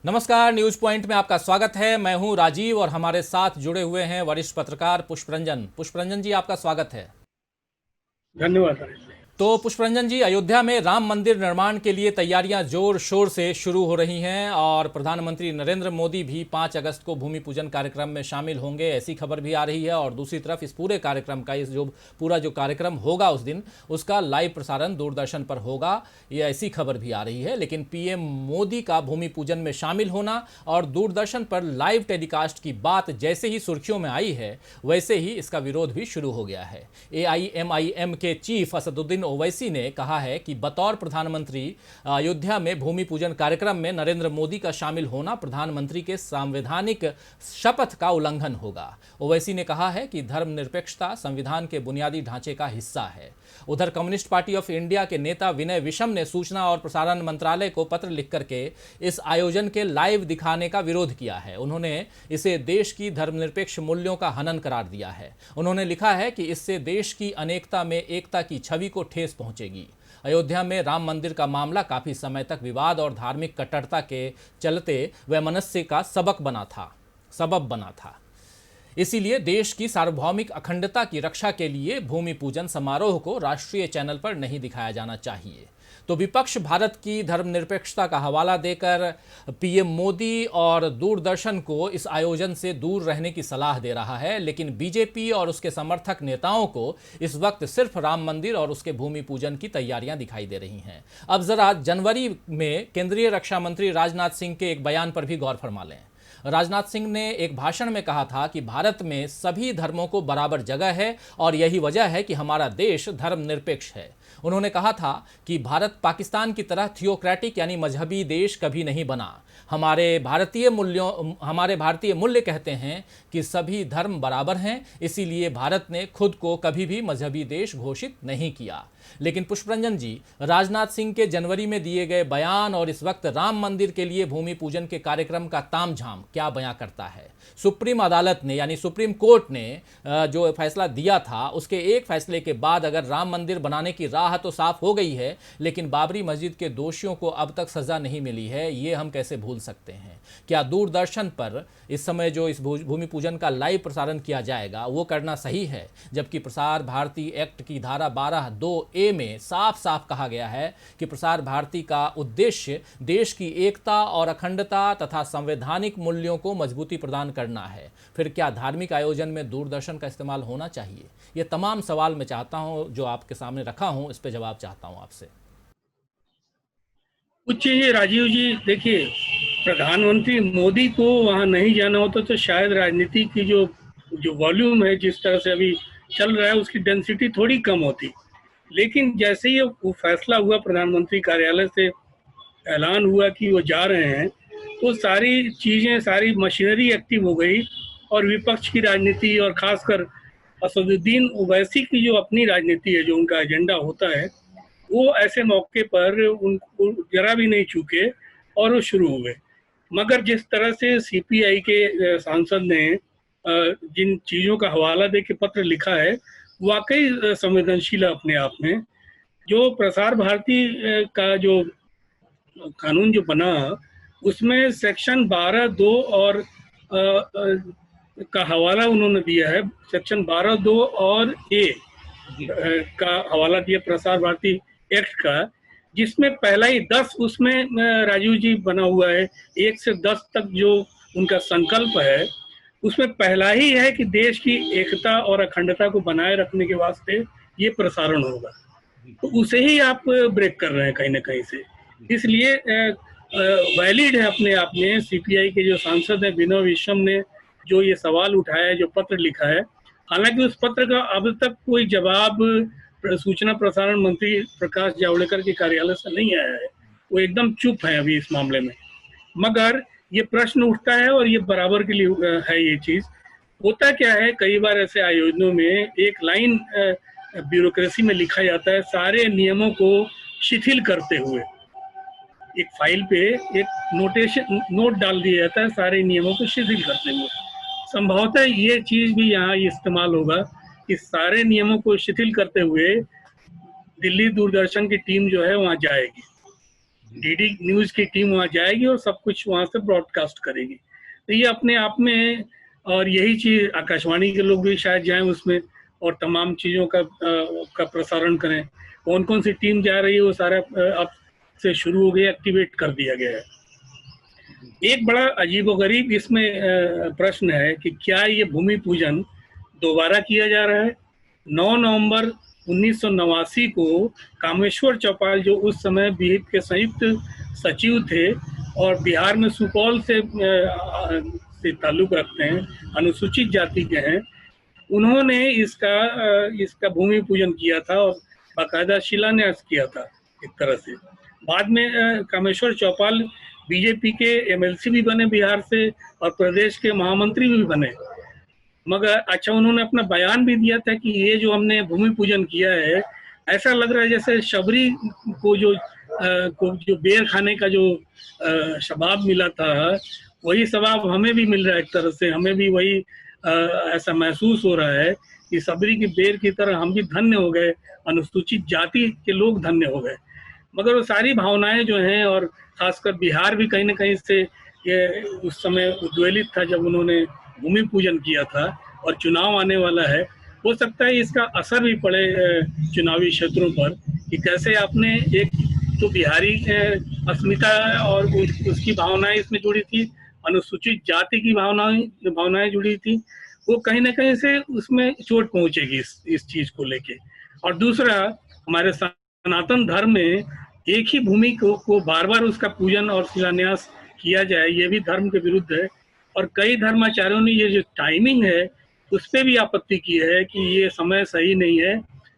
नमस्कार, news point में आपका स्वागत है। मैं हूं राजीव और हमारे साथ जुड़े हुए हैं वरिष्ठ पत्रकार पुष्परंजन। पुष्परंजन जी, आपका स्वागत है। धन्यवाद। तो पुष्परंजन जी, अयोध्या में राम मंदिर निर्माण के लिए तैयारियां जोर शोर से शुरू हो रही हैं और प्रधानमंत्री नरेंद्र मोदी भी 5 अगस्त को भूमि पूजन कार्यक्रम में शामिल होंगे, ऐसी खबर भी आ रही है। और दूसरी तरफ इस पूरे कार्यक्रम का पूरा जो कार्यक्रम होगा उस दिन, उसका लाइव प्रसारण दूरदर्शन पर होगा, ये ऐसी खबर भी आ रही है। लेकिन पीएम मोदी का भूमि पूजन में शामिल होना और दूरदर्शन पर लाइव टेलीकास्ट की बात जैसे ही सुर्खियों में आई है, वैसे ही इसका विरोध भी शुरू हो गया है। AIMIM के चीफ असदुद्दीन ओवैसी ने कहा है कि बतौर प्रधानमंत्री अयोध्या में भूमि पूजन कार्यक्रम में नरेंद्र मोदी का शामिल होना प्रधानमंत्री के संवैधानिक शपथ का उल्लंघन होगा। ओवैसी ने कहा है कि धर्मनिरपेक्षता संविधान के बुनियादी ढांचे का हिस्सा है। उधर कम्युनिस्ट पार्टी ऑफ इंडिया के नेता विनय विशम ने सूचना और प्रसारण मंत्रालय को पत्र लिख करके इस आयोजन के लाइव दिखाने का विरोध किया है। उन्होंने इसे देश की धर्मनिरपेक्ष मूल्यों का हनन करार दिया है। उन्होंने लिखा है कि इससे देश की अनेकता में एकता की छवि को ठेस पहुंचेगी। अयोध्या में राम मंदिर का मामला काफी समय तक विवाद और धार्मिक कट्टरता के चलते वैमनस्य का सबब बना था। इसीलिए देश की सार्वभौमिक अखंडता की रक्षा के लिए भूमि पूजन समारोह को राष्ट्रीय चैनल पर नहीं दिखाया जाना चाहिए। तो विपक्ष भारत की धर्मनिरपेक्षता का हवाला देकर पीएम मोदी और दूरदर्शन को इस आयोजन से दूर रहने की सलाह दे रहा है। लेकिन बीजेपी और उसके समर्थक नेताओं को इस वक्त सिर्फ राम मंदिर और उसके भूमि पूजन की तैयारियां दिखाई दे रही हैं। अब जरा जनवरी में केंद्रीय रक्षा मंत्री राजनाथ सिंह के एक बयान पर भी गौर फरमा लें। राजनाथ सिंह ने एक भाषण में कहा था कि भारत में सभी धर्मों को बराबर जगह है और यही वजह है कि हमारा देश धर्मनिरपेक्ष है। उन्होंने कहा था कि भारत पाकिस्तान की तरह थियोक्रेटिक यानी मजहबी देश कभी नहीं बना। हमारे भारतीय मूल्य कहते हैं कि सभी धर्म बराबर हैं, इसीलिए भारत ने खुद को कभी भी मजहबी देश घोषित नहीं किया। लेकिन पुष्परंजन जी, राजनाथ सिंह के जनवरी में दिए गए बयान और इस वक्त राम मंदिर के लिए भूमि पूजन के कार्यक्रम का तामझाम क्या बयां करता है? सुप्रीम अदालत ने यानी सुप्रीम कोर्ट ने जो फैसला दिया था, उसके एक फैसले के बाद अगर राम मंदिर बनाने की राह तो साफ हो गई है, लेकिन बाबरी मस्जिद के दोषियों को अब तक सजा नहीं मिली है, ये हम कैसे भूल सकते हैं? क्या दूरदर्शन पर इस समय जो इस भूमि पूजन का लाइव प्रसारण किया जाएगा वो करना सही है, जबकि प्रसार भारती एक्ट की धारा 12(2)(a) में साफ साफ कहा गया है कि प्रसार भारती का उद्देश्य देश की एकता और अखंडता तथा संवैधानिक मूल्यों को मजबूती प्रदान करना है। फिर क्या धार्मिक आयोजन में दूरदर्शन का इस्तेमाल होना चाहिए? ये तमाम सवाल मैं चाहता हूं, जो आपके सामने रखा हूं, इस पे जवाब चाहता हूं आपसे। कुछ चीजें राजीव जी देखिए, प्रधानमंत्री मोदी को वहां नहीं जाना होता तो शायद राजनीति की जो जो वॉल्यूम है, जिस तरह से अभी चल रहा है, उसकी डेंसिटी थोड़ी कम होती। लेकिन जैसे ही वो फैसला हुआ, प्रधानमंत्री कार्यालय से ऐलान हुआ कि वो जा रहे हैं, तो सारी चीजें, सारी मशीनरी एक्टिव हो गई और विपक्ष की राजनीति और खासकर असदुद्दीन ओवैसी की जो अपनी राजनीति है, जो उनका एजेंडा होता है, वो ऐसे मौके पर उनको जरा भी नहीं चूके और वो शुरू हुए। मगर जिस तरह से सीपीआई के सांसद ने जिन चीज़ों का हवाला दे के पत्र लिखा है, वाकई संवेदनशील अपने आप में। जो प्रसार भारती का जो कानून जो बना, उसमें सेक्शन 12(2) और का हवाला उन्होंने दिया है। सेक्शन 12(2) और ए का हवाला दिया प्रसार भारती एक्ट का, जिसमें पहला ही 10 उसमें राजीव जी बना हुआ है। 1 से 10 तक जो उनका संकल्प है, उसमें पहला ही है कि देश की एकता और अखंडता को बनाए रखने के वास्ते ये प्रसारण होगा। तो उसे ही आप ब्रेक कर रहे हैं कहीं ना कहीं से। इसलिए वैलिड है अपने आप में। सीपीआई के जो सांसद है विनय विश्वम ने जो ये सवाल उठाया है, जो पत्र लिखा है, हालांकि उस पत्र का अब तक कोई जवाब सूचना प्रसारण मंत्री प्रकाश जावड़ेकर के कार्यालय से नहीं आया है। वो एकदम चुप है अभी इस मामले में। मगर ये प्रश्न उठता है और ये बराबर के लिए है। ये चीज होता क्या है, कई बार ऐसे आयोजनों में एक लाइन ब्यूरोक्रेसी में लिखा जाता है, सारे नियमों को शिथिल करते हुए। एक फाइल पे एक नोट डाल दिया जाता है, सारे नियमों को शिथिल करते हुए। संभवतः ये चीज भी यहाँ इस्तेमाल होगा कि सारे नियमों को शिथिल करते हुए दिल्ली दूरदर्शन की टीम जो है वहाँ जाएगी डीडी न्यूज की टीम वहां जाएगी और सब कुछ वहां से ब्रॉडकास्ट करेगी। तो ये अपने आप में, और यही चीज आकाशवाणी के लोग भी शायद जाएं उसमें और तमाम चीजों का प्रसारण करें। कौन कौन सी टीम जा रही है वो सारा अब से शुरू हो गया, एक्टिवेट कर दिया गया है। एक बड़ा अजीबोगरीब इसमें प्रश्न है कि क्या ये भूमि पूजन दोबारा किया जा रहा है। 9 नवंबर 1989 को कामेश्वर चौपाल, जो उस समय विहिप के संयुक्त सचिव थे और बिहार में सुपौल से ताल्लुक रखते हैं, अनुसूचित जाति के हैं, उन्होंने इसका भूमि पूजन किया था और बाकायदा शिलान्यास किया था एक तरह से। बाद में कामेश्वर चौपाल बीजेपी के एमएलसी भी बने बिहार से और प्रदेश के महामंत्री भी बने। मगर अच्छा, उन्होंने अपना बयान भी दिया था कि ये जो हमने भूमि पूजन किया है, ऐसा लग रहा है जैसे शबरी को जो बेर खाने का जो शबाब मिला था, वही सवाब हमें भी मिल रहा है। एक तरह से हमें भी वही ऐसा महसूस हो रहा है कि शबरी की बेर की तरह हम भी धन्य हो गए, अनुसूचित जाति के लोग धन्य हो गए। मगर वो सारी भावनाएं जो हैं, और खासकर बिहार भी कहीं ना कहीं से ये उस समय उद्वेलित था जब उन्होंने भूमि पूजन किया था, और चुनाव आने वाला है। हो सकता है इसका असर भी पड़े चुनावी क्षेत्रों पर कि कैसे आपने एक तो बिहारी अस्मिता और उसकी भावनाएं इसमें जुड़ी थी, अनुसूचित जाति की भावनाएं जुड़ी थी, वो कहीं ना कहीं से उसमें चोट पहुंचेगी इस चीज को लेके। और दूसरा, हमारे सनातन धर्म में एक ही भूमि को बार बार उसका पूजन और शिलान्यास किया जाए, ये भी धर्म के विरुद्ध है। और कई धर्माचार्यों ने ये जो टाइमिंग है उस पर भी आपत्ति की है कि ये समय सही नहीं है।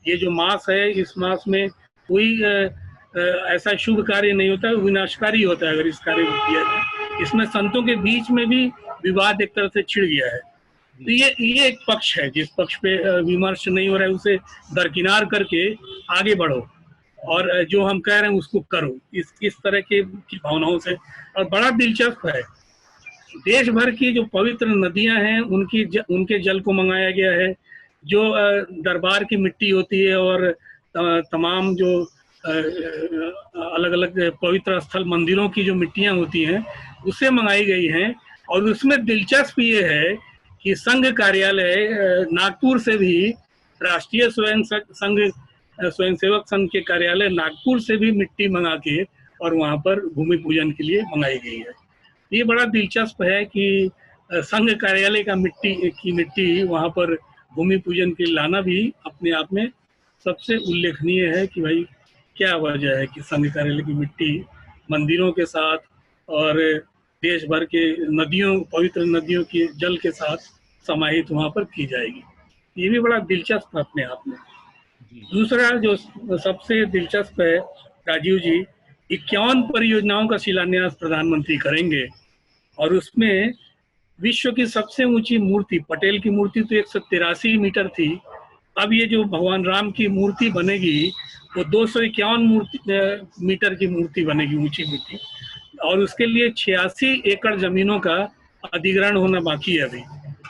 ये जो मास है, इस मास में कोई ऐसा शुभ कार्य नहीं होता है, विनाशकारी होता है अगर इस कार्य को किया जाए। इसमें संतों के बीच में भी विवाद एक तरह से छिड़ गया है। तो ये एक पक्ष है, जिस पक्ष पे विमर्श नहीं हो रहा है उसे दरकिनार करके आगे बढ़ो और जो हम कह रहे हैं उसको करो, इस तरह की भावनाओं से। और बड़ा दिलचस्प है, देश भर की जो पवित्र नदियां हैं उनके जल को मंगाया गया है। जो दरबार की मिट्टी होती है और तमाम जो अलग अलग पवित्र स्थल मंदिरों की जो मिट्टियां होती हैं उससे मंगाई गई हैं। और उसमें दिलचस्प ये है कि संघ कार्यालय नागपुर से भी, राष्ट्रीय स्वयंसेवक संघ के कार्यालय नागपुर से भी मिट्टी मंगा के और वहां पर भूमि पूजन के लिए मंगाई गई है। ये बड़ा दिलचस्प है कि संघ कार्यालय का मिट्टी वहां पर भूमि पूजन के लाना भी अपने आप में सबसे उल्लेखनीय है कि भाई क्या वजह है कि संघ कार्यालय की मिट्टी मंदिरों के साथ और देश भर के पवित्र नदियों के जल के साथ समाहित वहां पर की जाएगी। ये भी बड़ा दिलचस्प है अपने आप में। दूसरा जो सबसे दिलचस्प है, राजीव जी, 51 परियोजनाओं का शिलान्यास प्रधानमंत्री करेंगे और उसमें विश्व की सबसे ऊंची मूर्ति, पटेल की मूर्ति तो 183 मीटर थी, अब ये जो भगवान राम की मूर्ति बनेगी वो 251 मीटर की मूर्ति बनेगी, ऊंची मूर्ति। और उसके लिए 86 एकड़ जमीनों का अधिग्रहण होना बाकी है अभी।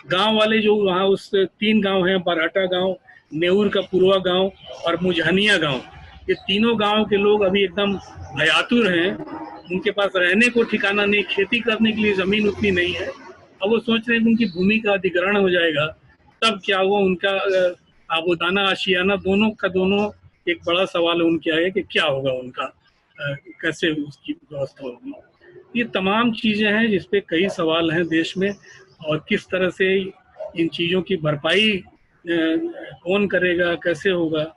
गांव वाले जो वहाँ उस 3 गांव हैं, बरहटा गांव, नेऊर का पूर्वा गांव और मुजहनिया गांव, ये तीनों गांव के लोग अभी एकदम भयातुर हैं। उनके पास रहने को ठिकाना नहीं, खेती करने के लिए जमीन उतनी नहीं है। अब वो सोच रहे हैं कि उनकी भूमि का अधिग्रहण हो जाएगा तब क्या हुआ, उनका आबोदाना आशियाना दोनों एक बड़ा सवाल है उनके आगे कि क्या होगा उनका, कैसे उसकी व्यवस्था होगी। ये तमाम चीजें हैं जिसपे कई सवाल हैं देश में, और किस तरह से इन चीजों की भरपाई कौन करेगा, कैसे होगा।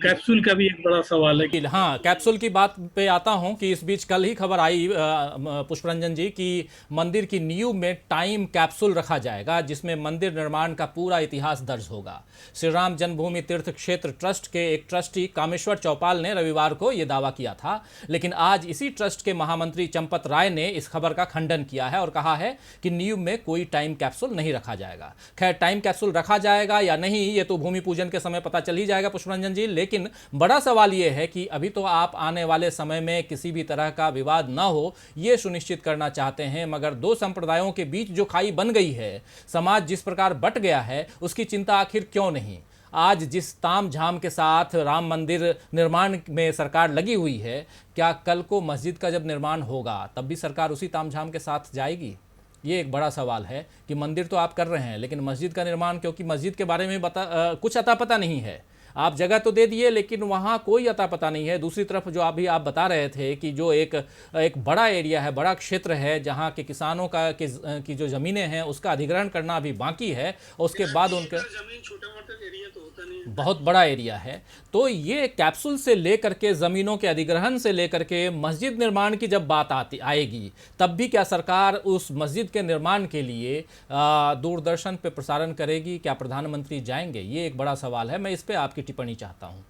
कैप्सूल का भी एक बड़ा सवाल है। हाँ, कैप्सूल की बात पे आता हूं कि इस बीच कल ही खबर आई पुष्परंजन जी कि मंदिर की नींव में टाइम कैप्सूल रखा जाएगा जिसमें मंदिर निर्माण का पूरा इतिहास दर्ज होगा। श्री राम जन्मभूमि तीर्थ क्षेत्र ट्रस्ट के एक ट्रस्टी कामेश्वर चौपाल ने रविवार को यह दावा किया था, लेकिन आज इसी ट्रस्ट के महामंत्री चंपत राय ने इस खबर का खंडन किया है और कहा है कि नींव में कोई टाइम कैप्सूल नहीं रखा जाएगा। खैर, टाइम कैप्सूल रखा जाएगा या नहीं ये तो भूमि पूजन के समय पता चल ही जाएगा पुष्परंजन जी, लेकिन बड़ा सवाल यह है कि अभी तो आप आने वाले समय में किसी भी तरह का विवाद ना हो यह सुनिश्चित करना चाहते हैं, मगर दो संप्रदायों के बीच जो खाई बन गई है, समाज जिस प्रकार बट गया है, उसकी चिंता आखिर क्यों नहीं? आज जिस ताम झाम के साथ राम मंदिर निर्माण में सरकार लगी हुई है, क्या कल को मस्जिद का जब निर्माण होगा तब भी सरकार उसी ताम झाम के साथ जाएगी? ये एक बड़ा सवाल है कि मंदिर तो आप कर रहे हैं, लेकिन मस्जिद का निर्माण, क्योंकि मस्जिद के बारे में कुछ अता पता नहीं है। आप जगह तो दे दिए लेकिन वहाँ कोई अता पता नहीं है। दूसरी तरफ जो अभी आप बता रहे थे कि जो एक बड़ा एरिया है, बड़ा क्षेत्र है, जहाँ के किसानों की जो ज़मीनें हैं उसका अधिग्रहण करना अभी बाकी है, और उसके बाद उनका जमीन छोटा मोटा एरिया तो होता नहीं है, बहुत बड़ा एरिया है। तो ये कैप्सूल से लेकर के ज़मीनों के अधिग्रहण से लेकर के मस्जिद निर्माण की जब बात आएगी, तब भी क्या सरकार उस मस्जिद के निर्माण के लिए दूरदर्शन पे प्रसारण करेगी? क्या प्रधानमंत्री जाएंगे? ये एक बड़ा सवाल है। मैं इस पे आपकी टिप्पणी चाहता हूँ।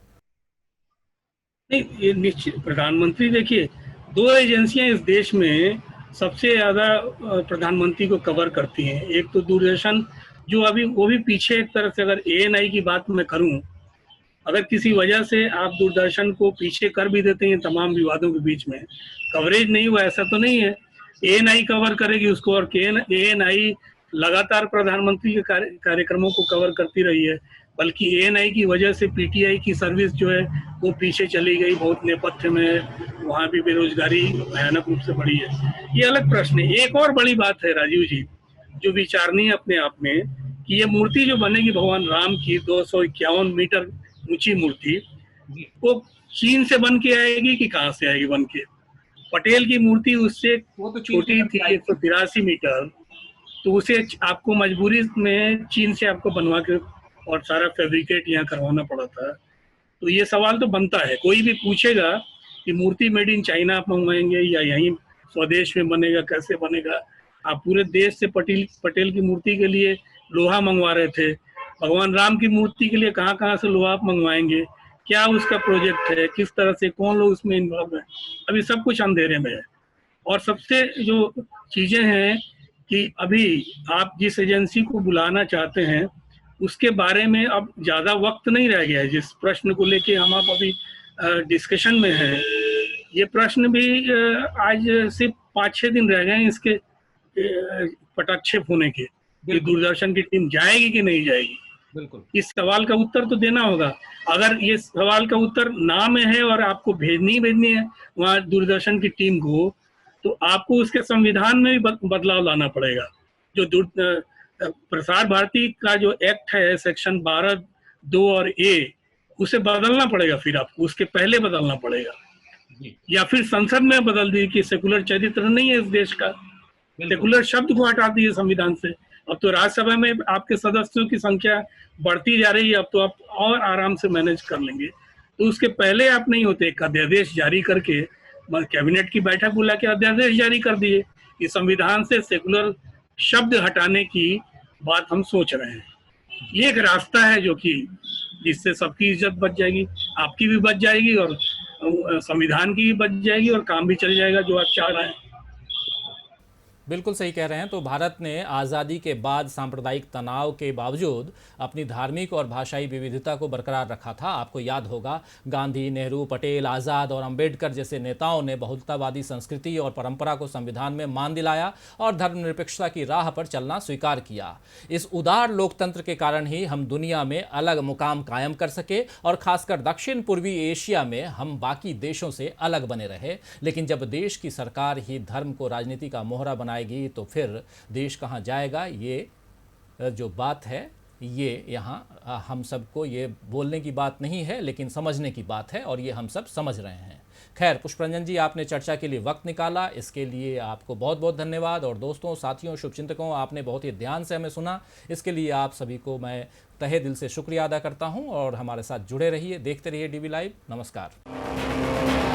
नहीं, ये निश्चित प्रधानमंत्री, देखिए, दो एजेंसियां इस देश में सबसे ज्यादा प्रधानमंत्री को कवर करती हैं। एक तो दूरदर्शन, जो अभी वो भी पीछे एक तरह से, अगर एएनआई की बात मैं करूं, अगर किसी वजह से आप दूरदर्शन को पीछे कर भी देते हैं तमाम विवादों के बीच में, कवरेज नहीं हुआ ऐसा तो नहीं है, एएनआई कवर करेगी उसको, और एएनआई लगातार प्रधानमंत्री के कार्यक्रमों को कवर करती रही है। बल्कि एएनआई की वजह से पीटीआई की सर्विस जो है वो पीछे चली गई, बहुत नेपथ्य में, वहाँ भी बेरोजगारी भयानक रूप से बढ़ी है। ये अलग प्रश्न है। एक और बड़ी बात है राजीव जी, जो विचारणीय अपने आप में, कि ये मूर्ति जो बनेगी भगवान राम की 251 मीटर ऊंची मूर्ति, वो चीन से बन के आएगी कि कहाँ से आएगी बन के? पटेल की मूर्ति उससे वो तो छोटी थी, 183 मीटर, तो उसे आपको मजबूरी में चीन से आपको बनवा के और सारा फैब्रिकेट यहाँ करवाना पड़ा था। तो ये सवाल तो बनता है, कोई भी पूछेगा कि मूर्ति मेड इन चाइना आप मंगवाएंगे या यहीं स्वदेश में बनेगा, कैसे बनेगा? आप पूरे देश से पटेल की मूर्ति के लिए लोहा मंगवा रहे थे, भगवान राम की मूर्ति के लिए कहाँ से लोहा आप मंगवाएंगे? क्या उसका प्रोजेक्ट है, किस तरह से, कौन लोग उसमें इन्वॉल्व है? अभी सब कुछ अंधेरे में है। और सबसे जो चीजें हैं कि अभी आप जिस एजेंसी को बुलाना चाहते हैं उसके बारे में अब ज्यादा वक्त नहीं रह गया है। जिस प्रश्न को लेके हम आप अभी डिस्कशन में हैं, ये प्रश्न भी आज सिर्फ 5-6 दिन रह गए हैं इसके पटाक्षेप होने के, कि दूरदर्शन की टीम जाएगी कि नहीं जाएगी। बिल्कुल, इस सवाल का उत्तर तो देना होगा। अगर ये सवाल का उत्तर ना में है और आपको भेजनी है वहाँ दूरदर्शन की टीम को, तो आपको उसके संविधान में भी बदलाव लाना पड़ेगा। जो प्रसार भारती का जो एक्ट है, सेक्शन 12(2) और ए, उसे बदलना पड़ेगा, फिर आपको उसके पहले बदलना पड़ेगा, या फिर संसद में बदल दी कि सेकुलर चरित्र नहीं है इस देश का, सेकुलर शब्द को हटा दिए संविधान से। अब तो राज्यसभा में आपके सदस्यों की संख्या बढ़ती जा रही है, अब तो आप और आराम से मैनेज कर लेंगे। तो उसके पहले आप नहीं होते, एक अध्यादेश जारी करके, कैबिनेट की बैठक बुला के अध्यादेश जारी कर दिए कि संविधान से सेकुलर शब्द हटाने की बात हम सोच रहे हैं। ये एक रास्ता है जो कि जिससे सबकी इज्जत बच जाएगी, आपकी भी बच जाएगी और संविधान की भी बच जाएगी, और काम भी चल जाएगा जो आप चाह रहे हैं। बिल्कुल सही कह रहे हैं। तो भारत ने आज़ादी के बाद सांप्रदायिक तनाव के बावजूद अपनी धार्मिक और भाषाई विविधता को बरकरार रखा था। आपको याद होगा, गांधी, नेहरू, पटेल, आज़ाद और अंबेडकर जैसे नेताओं ने बहुलतावादी संस्कृति और परंपरा को संविधान में मान दिलाया और धर्मनिरपेक्षता की राह पर चलना स्वीकार किया। इस उदार लोकतंत्र के कारण ही हम दुनिया में अलग मुकाम कायम कर सके, और खासकर दक्षिण पूर्वी एशिया में हम बाकी देशों से अलग बने रहे। लेकिन जब देश की सरकार ही धर्म को राजनीति का मोहरा बनाएगी तो फिर देश कहाँ जाएगा? ये जो बात है, ये यहाँ हम सबको ये बोलने की बात नहीं है, लेकिन समझने की बात है, और ये हम सब समझ रहे हैं। खैर, पुष्परंजन जी, आपने चर्चा के लिए वक्त निकाला, इसके लिए आपको बहुत बहुत धन्यवाद। और दोस्तों, साथियों, शुभचिंतकों, आपने बहुत ही ध्यान से हमें सुना, इसके लिए आप सभी को मैं तहे दिल से शुक्रिया अदा करता हूँ। और हमारे साथ जुड़े रहिए, देखते रहिए डीवी लाइव। नमस्कार।